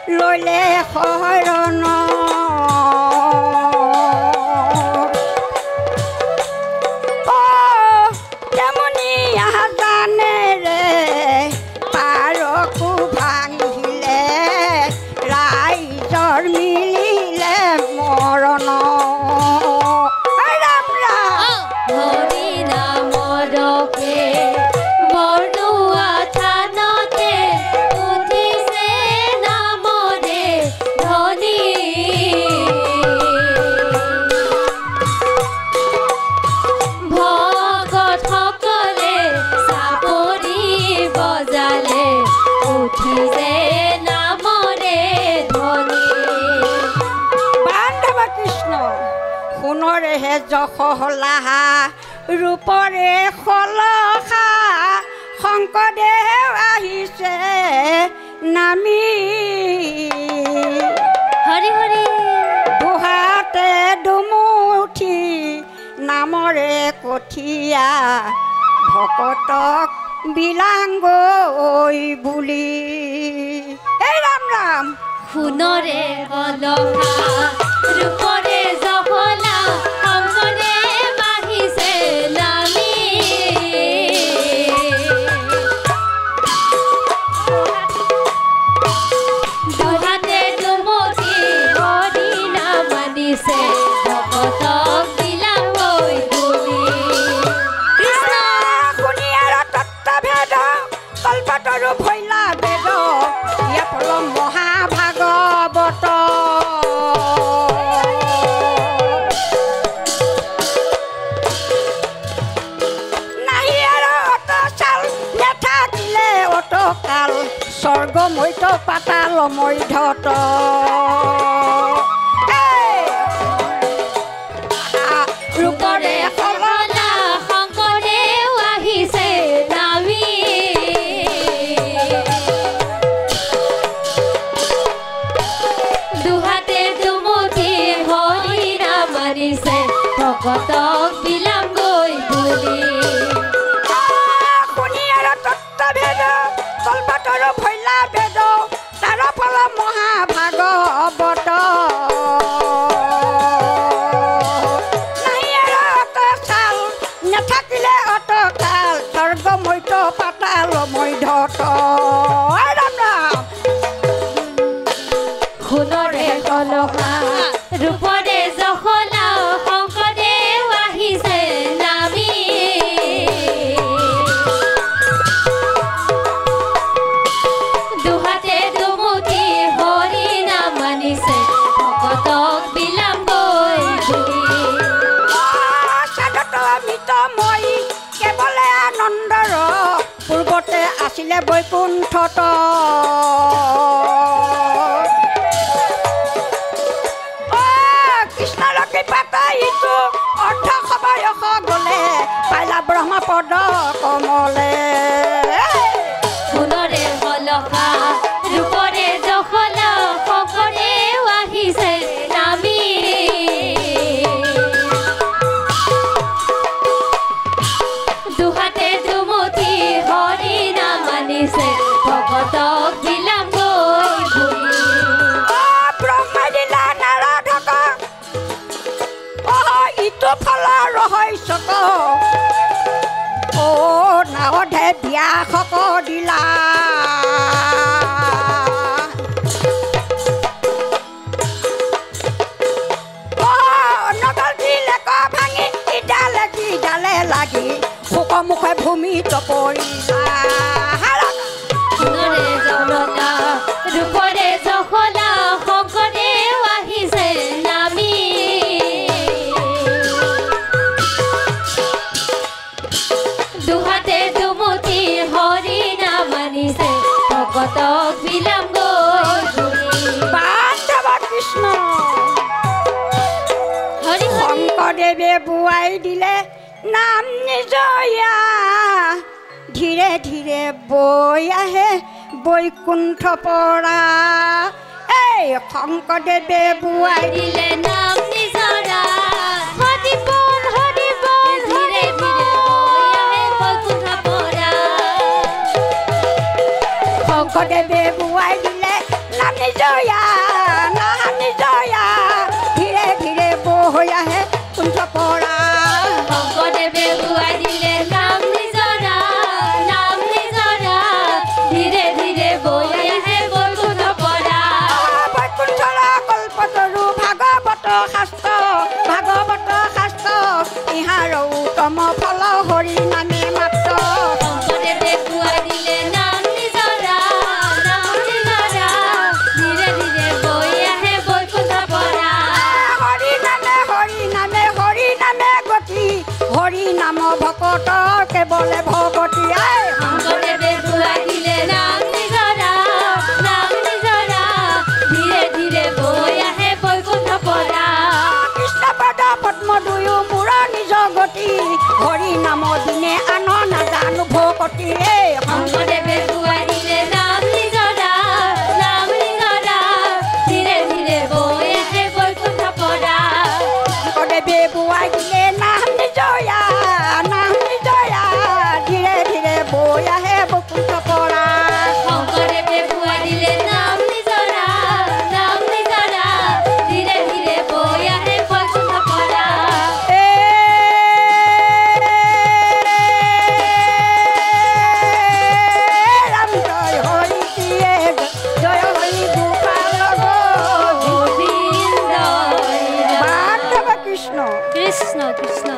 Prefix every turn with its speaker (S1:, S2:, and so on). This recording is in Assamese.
S1: লইলে শৰণ তেমনি জানেৰে পাৰকো ভাঙিলে ৰাইজৰ মিলিলে মৰণ ৰাম ৰাম
S2: হৰি নামৰকে বৰদোৱা থানতে উঠিছে নামৰে ধনী ভকতসকলে চাপৰি বজালে উঠিছে নামৰে ধনী
S1: বান্ধৱ কৃষ্ণ সোণৰেহে যশলা ৰূপৰে শলখা শংকৰদেৱ আহিছে নামি
S2: হৰি হৰি
S1: দুহাতে দুমুঠি নামৰে কঠীয়া ভকতক বিলাংগৈ বুলি এই ৰাম ৰাম
S2: সোণৰে কলহা ৰূপৰে জখলা শংকৰদেৱ আহিছে নামি দুহাতে দুমুঠি হৰি নাম আনিছে ভকতক বিলাংগৈ বুলি
S1: কৃষ্ণ শুনিয়াৰ তত্ত্বভেদ কল্পতৰু ভৈলা বেদ ইয়া ফল মহাভাগৱত নাহি আৰু অত চাল নেথাকিলে অত কাল স্বৰ্গ মৈত পাতাল মৈধত ৰূপৰে
S2: কমলা শংকৰদেৱ আহিছে নামি দুহাতে দুমুঠি হৰি নাম আনিছে ভকতক বিলাংগৈ বুলি
S1: শুনিয়াৰ তত্ত্বভেদ কল্পতৰু ভৈলা বেদ তাৰ ফল মহাভাগৱত নাহি আৰু অত চাল নেথাকিলে অত কাল স্বৰ্গ মৈত পাতাল মৈধত ৰাম ৰাম
S2: সোণৰে কলহা ৰূপৰে জখলা শংকৰদেৱ আহিছে নামি দুহাতে দুমুঠি হৰি নাম আনিছে ভকতক বিলাংগৈ বুলি
S1: সাধত মিতময়ী কেৱলে আনন্দৰ পূৰ্বতে আছিলে বৈকুণ্ঠত কৃষ্ণৰ কৃপাত ইটো অৰ্ধ সবয়স গলে পাইলা ব্ৰহ্মপদ কমলে
S2: সোণৰে কলহা ৰূপৰে জখলা শংকৰদেৱ আহিছে নামি দুহাতে দুমুঠি হৰি নাম আনিছে ভকতক বিলাংগৈ বুলি
S1: ব্ৰহ্মা দিলা নাৰদক ইটো ফল ৰহস্যক নাৰদে ব্যাসক দিলা নগল দিলে ক ভাঙি ইডালে কিডালে লাগি শোকমুখে ভূমিত পৰিলা
S2: সোণৰে কলহা ৰূপৰে জখলা শংকৰদেৱ আহিছে নামি দুহাতে দুমুঠি হৰি নাম আনিছে ভকতক বিলাংগৈ বুলি
S1: বান্ধৱ কৃষ্ণ
S2: হৰি হৰি
S1: শংকৰদেৱে বোৱাই দিলে নাম নিজয়া ধীৰে ধীৰে বৈ আহে বৈকুণ্ঠ পৰা এই শংকৰদেৱে বোৱাই
S2: দিলে নাম নিজৰা হৰি বল ধীৰে ধীৰে বৈ আহে বৈকুণ্ঠ পৰা
S1: শংকৰদেৱে বোৱাই দিলে নাম নিজয়া নিজয়া নাম নিজয়া ধীৰে ধীৰে বৈ আহে কুণ্ঠ পৰা
S2: শংকৰদেৱে বুৱাই দিলে নাম নিজৰা ধীৰে ধীৰে বৈ আহে বৈকুণ্ঠ পৰা
S1: বৈকুণ্ঠৰ কল্পতৰু ভাগৱত শাস্ত্ৰ ইহাৰ উত্তম ফল হৰি নামে মাত্ৰ
S2: শংকৰদেৱে বুৱাই দিলে নাম নিজৰা ধীৰে ধীৰে বৈ আহে বৈকুণ্ঠ পৰা
S1: হৰি নামে গতি হৰি নাম ভকত কেৱলে ভগতি
S2: শংকৰদেৱে বুৱাই দিলে নাম নিজৰা ধীৰে ধীৰে বৈ আহে বৈকুণ্ঠ পৰা
S1: কৃষ্ণ পদ পদ্ম দুয়ো মূৰ নিজ গতি হৰি নাম দিনে আন নাজানো ভকতি
S2: শংকৰদেৱে বুৱাই দিলে নাম নিজৰা ধীৰে ধীৰে বৈ আহে বৈকুণ্ঠ পৰা
S1: শংকৰদেৱে বুৱাই দিলে নাম নিজয়া ধীৰে ধীৰে বৈ আহে বৈকুণ্ঠ পৰা
S2: শংকৰদেৱে বুৱাই দিলে নাম নিজৰা ধীৰে ধীৰে বৈ আহে বৈকুণ্ঠ পৰা
S1: ৰাম জয় হৰি দিয়ে জয় হৰি গোপাল
S2: গোবিন্দ
S1: মাধৱ কৃষ্ণ
S2: কৃষ্ণ কৃষ্ণ